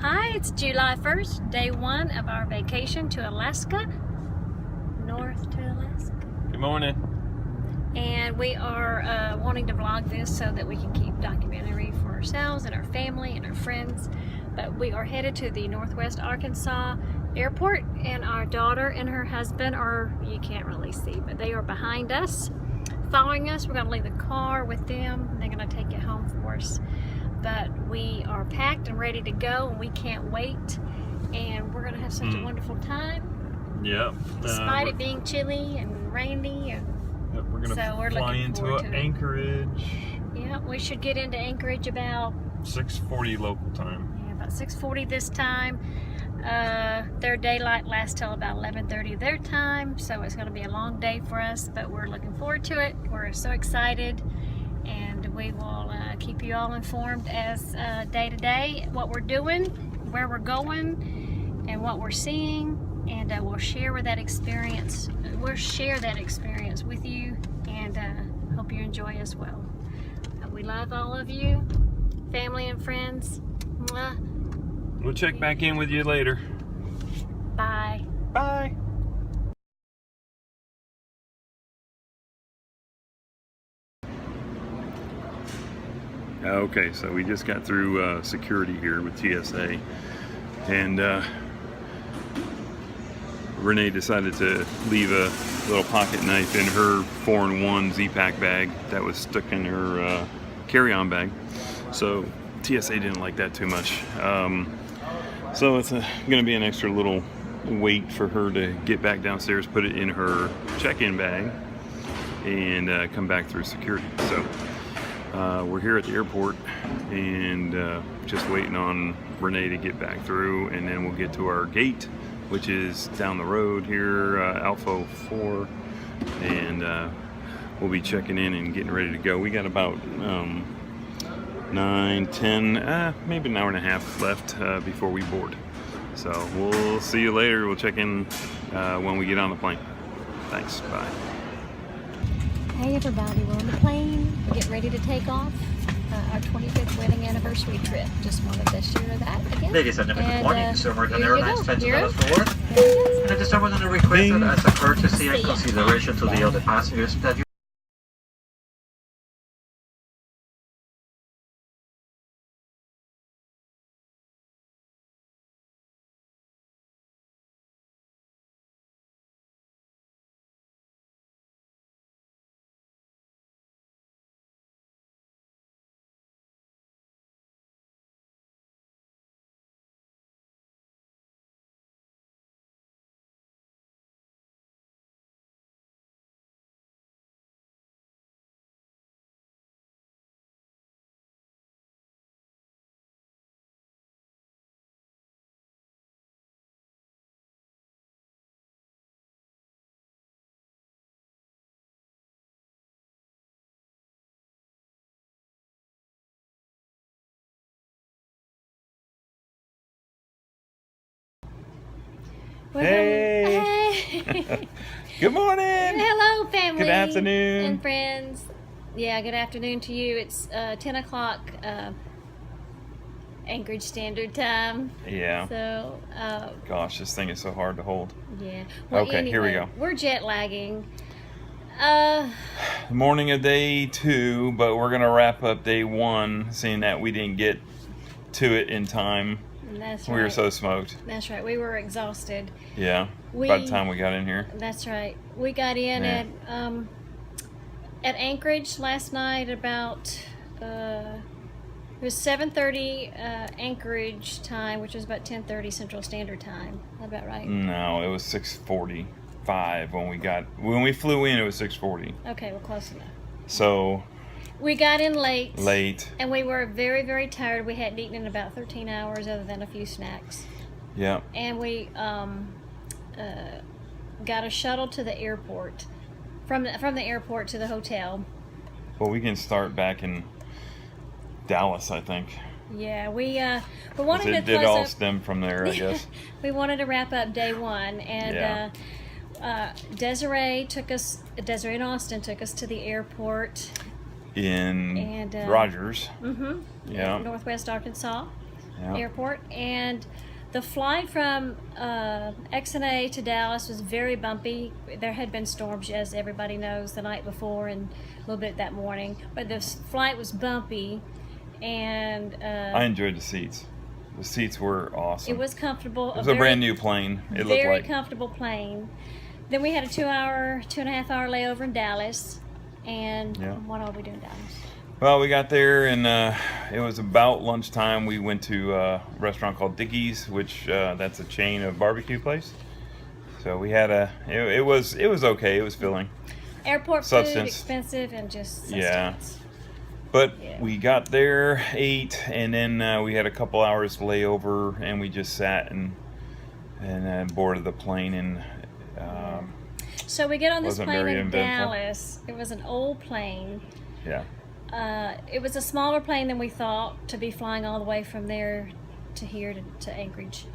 Hi, it's July 1st, day one of our vacation to Alaska, north to Alaska. Good morning. And we are wanting to vlog this so that we can keep documentary for ourselves and our family and our friends. But we are headed to the Northwest Arkansas airport, and our daughter and her husband are, you can't really see, but they are behind us, following us. We're going to leave the car with them. They're going to take it home for us. But we are packed and ready to go, and we can't wait. And we're going to have such a wonderful time. Yep. Despite it being chilly and rainy. And yep, we're going to fly into Anchorage. Yeah, we should get into Anchorage about 6:40 local time. Yeah, about 6:40 this time. Their daylight lasts till about 11:30 their time, so it's going to be a long day for us, but we're looking forward to it. We're so excited, and we will keep you all informed as day to day what we're doing, where we're going, and what we're seeing, and we'll share that experience. We'll share that experience with you, and hope you enjoy as well. We love all of you, family and friends. Mwah. We'll check back in with you later. Bye. Bye. Okay, so we just got through security here with TSA, and Renee decided to leave a little pocket knife in her 4-in-1 Z-Pack bag that was stuck in her carry-on bag. So TSA didn't like that too much. So it's going to be an extra little wait for her to get back downstairs, put it in her check-in bag, and come back through security. So we're here at the airport, and just waiting on Renee to get back through, and then we'll get to our gate, which is down the road here, Alpha 4, and we'll be checking in and getting ready to go. We got about 9, 10, maybe an hour and a half left before we board. So we'll see you later. We'll check in when we get on the plane. Thanks. Bye. Hey everybody, we're on the plane. We're getting ready to take off. Our 25th wedding anniversary trip. Just wanted to share that again. Ladies and gentlemen, good morning. This is American Airlines Flight to Dallas Fort Worth. Yes. And at this time, we're going to request that as a courtesy and consideration to the other passengers that you Hey! Hey! Good morning! Hello, family! Good afternoon! And friends. Yeah, good afternoon to you. It's 10 o'clock Anchorage Standard Time. Yeah. So, Gosh, this thing is so hard to hold. yeah. Okay, here we go. We're jet lagging. Morning of day 2, but we're going to wrap up day 1, seeing that we didn't get to it in time. That's We right. were so smoked. That's right. We were exhausted. Yeah, by the time we got in here. That's right. We got in Yeah. at Anchorage last night about it was 7:30 Anchorage time, which was about 10:30 Central Standard Time. Is that about right? No, it was 6:45 when we flew in. It was 6:40. Okay, well, close enough. So We got in late. and we were very, very tired. We hadn't eaten in about 13 hours other than a few snacks. Yeah. And we got a shuttle to the airport, from the airport to the hotel. Well, we can start back in Dallas, I think. Yeah, we wanted to It did close all up. stem from there, I guess. We wanted to wrap up day 1, and Desiree and Austin took us to the airport in and Rogers. Mm-hmm. Yeah. Northwest Arkansas. Yep. Airport, and the flight from XNA to Dallas was very bumpy. There had been storms, as everybody knows, the night before and a little bit that morning, but the flight was bumpy, and I enjoyed the seats. The seats were awesome. it was comfortable. It was a brand new plane. It looked very like. comfortable plane. Then we had a 2.5 hour layover in Dallas, and Yeah. what are we doing in Dallas? Well, we got there and it was about lunchtime. We went to a restaurant called Dickey's, which that's a chain of barbecue place. So we had it was okay. It was filling. Airport food, Substance. expensive, and just Yeah. sustenance. But Yeah. we got there, ate, and then we had a couple hours layover, and we just sat and boarded the plane. And So we get on this Wasn't plane very in eventful. Dallas. It was an old plane. yeah, It was a smaller plane than we thought to be flying all the way from there to here to Anchorage.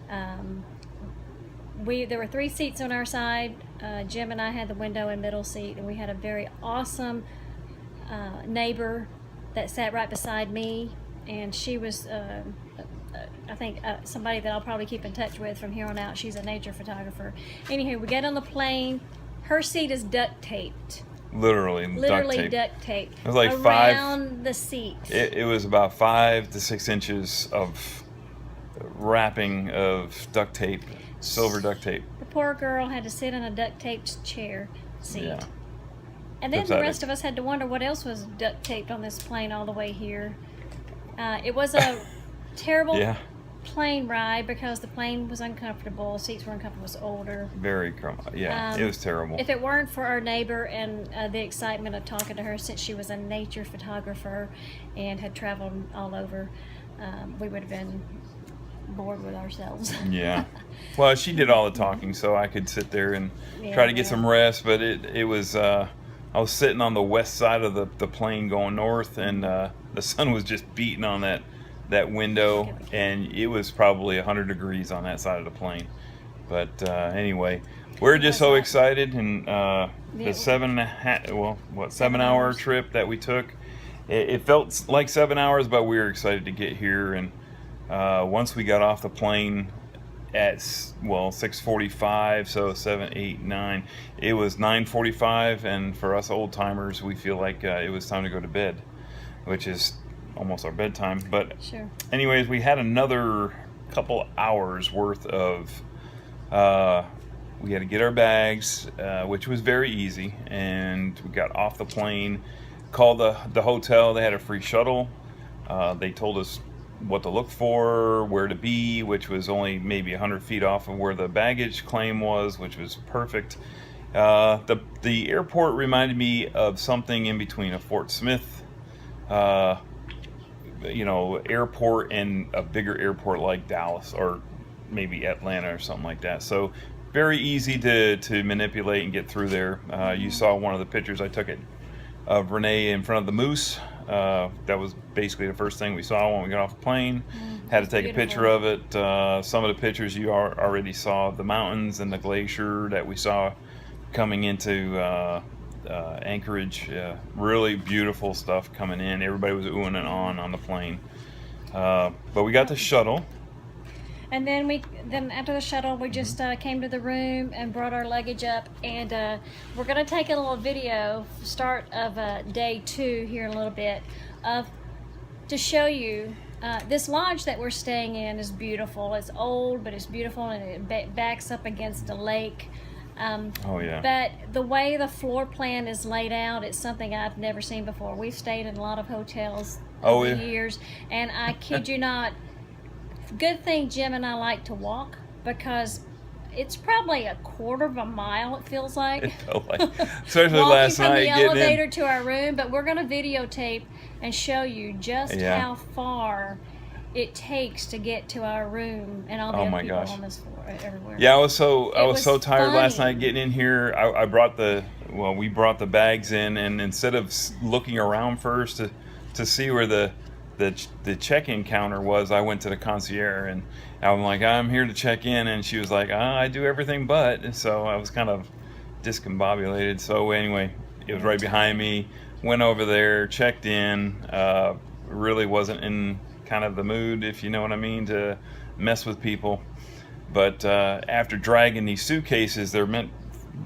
There were 3 seats on our side. Jim and I had the window and middle seat, and we had a very awesome neighbor that sat right beside me, and she was I think somebody that I'll probably keep in touch with from here on out. She's a nature photographer. Anywho, we get on the plane. Her seat is duct taped. literally Literally duct tape. duct taped. It was like around the seat. It was about 5 to 6 inches of wrapping of duct tape, silver duct tape. The poor girl had to sit in a duct taped chair seat. Yeah. And then the Pathetic. rest of us had to wonder what else was duct taped on this plane all the way here. It was a terrible Yeah, plane ride because the plane was uncomfortable, seats were uncomfortable, it was older. yeah, it was terrible. If it weren't for our neighbor and the excitement of talking to her, since she was a nature photographer and had traveled all over, we would have been bored with ourselves. Yeah. Well, she did all the talking, so I could sit there and try to get some rest. But it was I was sitting on the west side of the plane going north, and the sun was just beating on that window, and it was probably 100 degrees on that side of the plane. But anyway, we're just so excited, and the 7-hour trip that we took, it felt like 7 hours, but we were excited to get here. And once we got off the plane at 6:45, so 7, 8, 9, it was 9:45, and for us old timers, we feel like it was time to go to bed, which is almost our bedtime. But Sure. anyways, we had another couple hours worth of we had to get our bags, which was very easy, and we got off the plane, called the hotel. They had a free shuttle. They told us what to look for, where to be, which was only maybe 100 feet off of where the baggage claim was, which was perfect. The airport reminded me of something in between a Fort Smith airport and a bigger airport like Dallas or maybe Atlanta or something like that. So very easy to manipulate and get through there. You saw one of the pictures I took of Renee in front of the moose. That was basically the first thing we saw when we got off the plane. Had to take a picture of it. Some of the pictures you already saw of the mountains and the glacier that we saw coming into Anchorage. Really beautiful stuff coming in. Everybody was oohing and ahhing on the plane. But we got the shuttle. And then after the shuttle, we just came to the room and brought our luggage up, and we're gonna take a little video, start of day 2 here in a little bit, to show you this lodge that we're staying in is beautiful. It's old, but it's beautiful, and it backs up against a lake. Oh yeah. But the way the floor plan is laid out, it's something I've never seen before. We've stayed in a lot of hotels over the years, and I kid you not, good thing Jim and I like to walk, because it's probably a quarter of a mile, it feels like. It felt like, especially Walking last from night the getting elevator in. to our room, but we're going to videotape and show you just Yeah. how far it takes to get to our room and all the Oh other my people gosh. on this floor everywhere. Yeah, I was so was tired last funny. night getting in here. We brought the bags in, and instead of looking around first to see where the check-in counter was, I went to the concierge, and I'm like, I'm here to check in, and she was like, I do everything but. And so I was kind of discombobulated. So anyway, it was right behind me. Went over there, checked in. Really wasn't in kind of the mood, if you know what I mean, to mess with people. But after dragging these suitcases, they're meant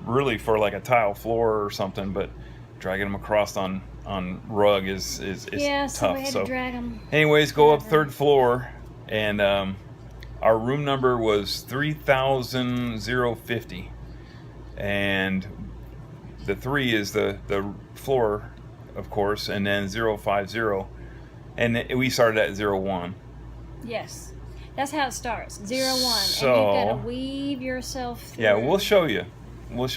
really for like a tile floor or something, but dragging them across on rug is Yeah, tough. so we had to drag them. Anyways, go up 3rd floor, and our room number was 3050, and the 3 is the floor, of course, and then 050, and we started at 01. Yes. That's how it starts. 0, 1. So, and you've got to weave yourself through. Yeah, we'll show you. We'll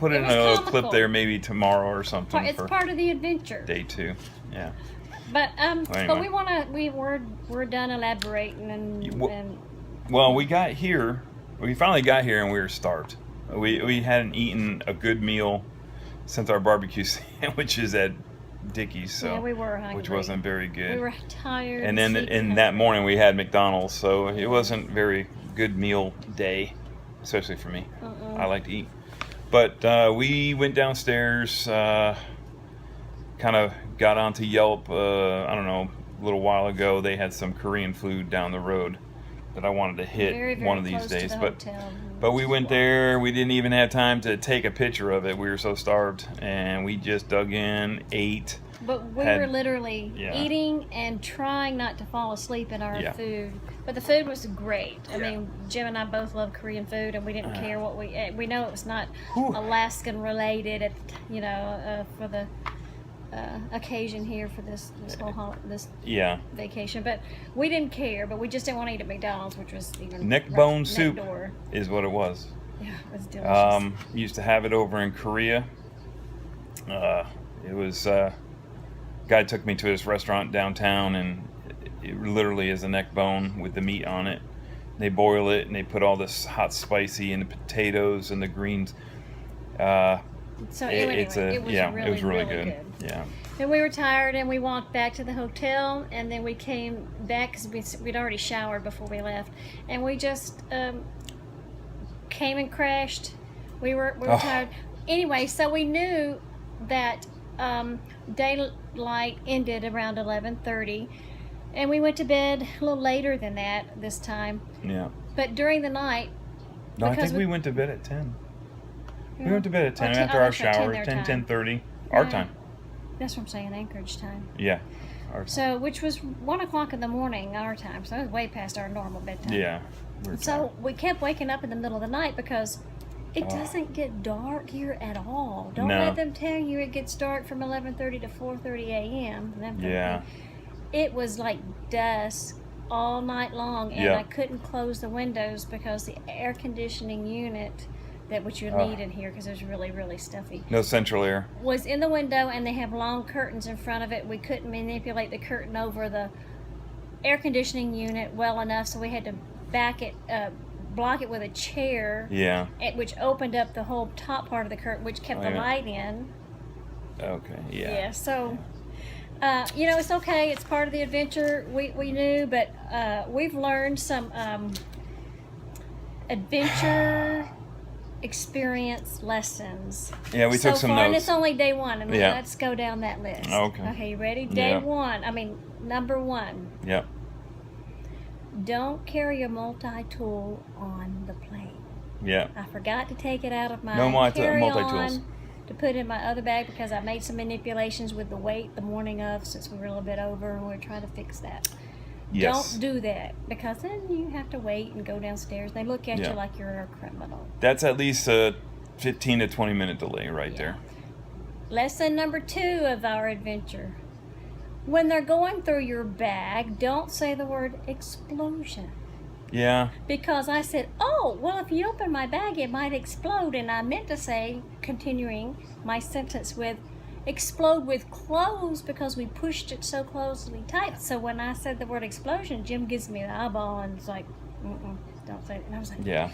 put in It was a comical. clip there maybe tomorrow or something It's for part of the adventure. day 2. Yeah. But anyway. we're done elaborating and Well, we finally got here and we were starved. We hadn't eaten a good meal since our barbecue sandwiches at Dickie's, so yeah, we were hungry. which wasn't very good. We were tired. And then in that morning we had McDonald's, so it wasn't very good meal day, especially for me. I like to eat. But we went downstairs, kind of got onto Yelp, I don't know, a little while ago. They had some Korean food down the road that I wanted to hit very, very one of these close to days. the hotel. But we went there, we didn't even have time to take a picture of it. We were so starved, and we just dug in, ate. But we were literally Yeah. eating and trying not to fall asleep in our Yeah. food. But the food was great. I Yeah. mean, Jim and I both love Korean food, and we didn't care what we ate. We know it was not Whew. Alaskan related, for the occasion here for this this Yeah. vacation. But we didn't care. But we just didn't want to eat at McDonald's, which was even Neck right bone next soup door. is what it was. Yeah, it was delicious. Used to have it over in Korea. It was guy took me to this restaurant downtown, and it literally is a neck bone with the meat on it. They boil it and they put all this hot spicy and the potatoes and the greens. So It was was really good. Yeah. And we were tired, and we walked back to the hotel, and then we came back because we'd already showered before we left, and we just came and crashed. We were tired. Anyway, so we knew that daylight ended around 11:30, and we went to bed a little later than that this time. Yeah. But during the night, No, I because think we went to bed at 10. Yeah. We went to bed at 10 Oh, 10 after oh, our that's right, 10 shower, their 10, time. 10:30, our Yeah. time. that's what I'm saying, Anchorage time. Yeah. Our time. So, which was 1 o'clock in the morning, our time. So it was way past our normal bedtime. Yeah. We're So we kept waking up in the middle of the night because it doesn't get dark here at all. Don't No. let them tell you it gets dark from 11:30 to 4:30 a.m. Yeah. It was like dusk all night long, and Yeah. I couldn't close the windows because the air conditioning unit which you need in here because it was really, really stuffy, No central air. was in the window, and they have long curtains in front of it. We couldn't manipulate the curtain over the air conditioning unit well enough, so we had to block it with a chair, Yeah. which opened up the whole top part of the curtain, which kept the yeah. light in. Okay. Yeah. Yeah, so it's okay. It's part of the adventure. We knew, but we've learned some adventure experience lessons. Yeah, we took some far, and notes. it's only day 1, and Yeah. let's go down that list. Okay. Okay, you ready? Day Yeah. 1. Number 1. Yep. Don't carry a multi-tool on the plane. Yeah. I forgot to take it out of my No carry-on multi-tools. to put in my other bag because I made some manipulations with the weight the morning of, since we were a little bit over, and we we're trying to fix that. Yes. Don't do that, because then you have to wait and go downstairs. They look at Yeah. you like you're a criminal. That's at least a 15 to 20 minute delay right there. Lesson number 2 of our adventure. When they're going through your bag, don't say the word explosion. Yeah. Because I said, oh, well, if you open my bag, it might explode. And I meant to say, continuing my sentence with, explode with clothes, because we pushed it so closely tight. So when I said the word explosion, Jim gives me the eyeball and it's like, don't say it. And I was like, Yeah.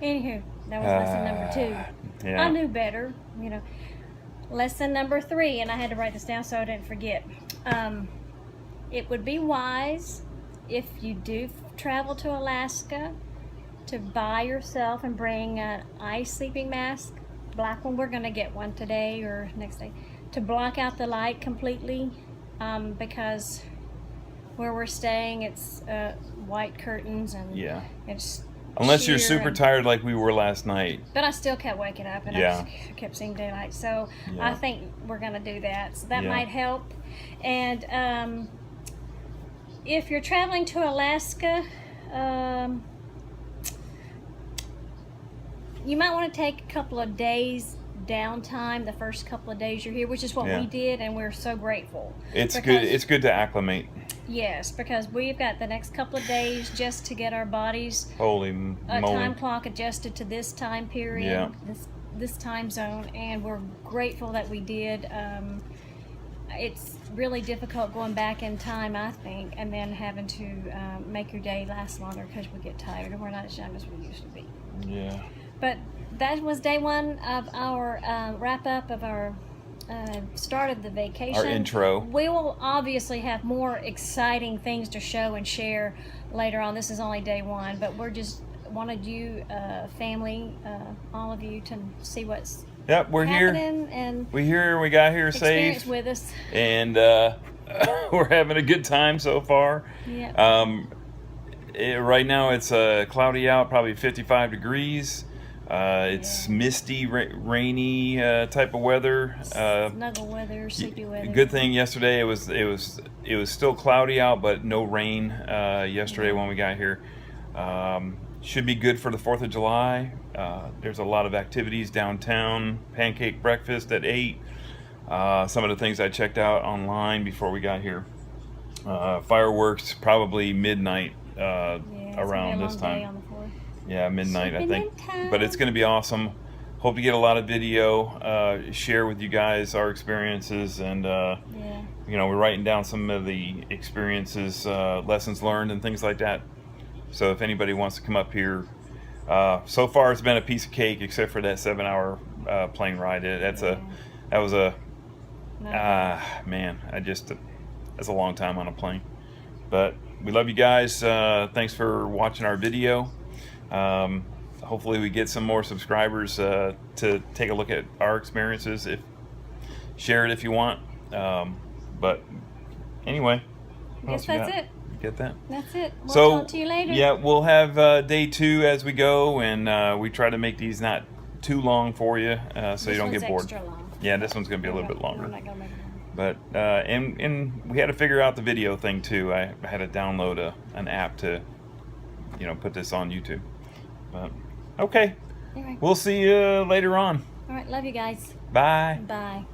Anywho, that was lesson number 2. Yeah. I knew better, Lesson number 3, and I had to write this down so I didn't forget. It would be wise, if you do travel to Alaska, to buy yourself and bring an ice sleeping mask, black one. We're going to get one today or next day, to block out the light completely, because where we're staying. It's white curtains and Yeah. it's Unless you're sheer super and- tired like we were last night. But I still kept waking up and Yeah. I kept seeing daylight. So Yeah. I think we're going to do that. So that Yeah. might help. And if you're traveling to Alaska, you might want to take a couple of days downtime the first couple of days you're here, which is what Yeah. we did, and we're so grateful. It's Because- good. It's good to acclimate. Yes, because we've got the next couple of days just to get our bodies Holy a moly! time clock adjusted to this time period, Yeah. this time zone, and we're grateful that we did. It's really difficult going back in time, I think, and then having to make your day last longer because we get tired and we're not as young as we used to be. Yeah. But that was day one of our wrap up of our start of the vacation. Our intro. We will obviously have more exciting things to show and share later on. This is only day one, but we're just wanted you, family, all of you, to see what's Yep, we're here. happening and We here. We got here experience safe, with us. and we're having a good time so far. Yeah. Right now it's cloudy out, probably 55 degrees. It's misty, rainy type of weather. Snuggle weather, sleepy weather. Good thing yesterday it was still cloudy out, but no rain yesterday when we got here. Should be good for the 4th of July. There's a lot of activities downtown. Pancake breakfast at 8. Some of the things I checked out online before we got here. Fireworks probably midnight Yeah, it's gonna be a around this long day time. on the 4th. Yeah, midnight I Sleeping think. in time. But it's going to be awesome. Hope to get a lot of video, share with you guys our experiences, and Yeah. we're writing down some of the experiences, lessons learned, and things like that. So if anybody wants to come up here, so far it's been a piece of cake, except for that 7-hour plane ride. That was a No. man. That's a long time on a plane. But we love you guys. Thanks for watching our video. Hopefully we get some more subscribers to take a look at our experiences. Share it if you want. But anyway, what Guess else we that's got? it. You get that? That's it. We'll So talk to you later. yeah, we'll have day 2 as we go, and we try to make these not too long for you, so This you don't one's get bored. extra long. Yeah, this one's gonna be a little bit We're longer. not gonna make it long. But and we had to figure out the video thing too. I had to download an app to put this on YouTube. But okay, Anyway. we'll see you later on. All right. Love you guys. Bye. Bye.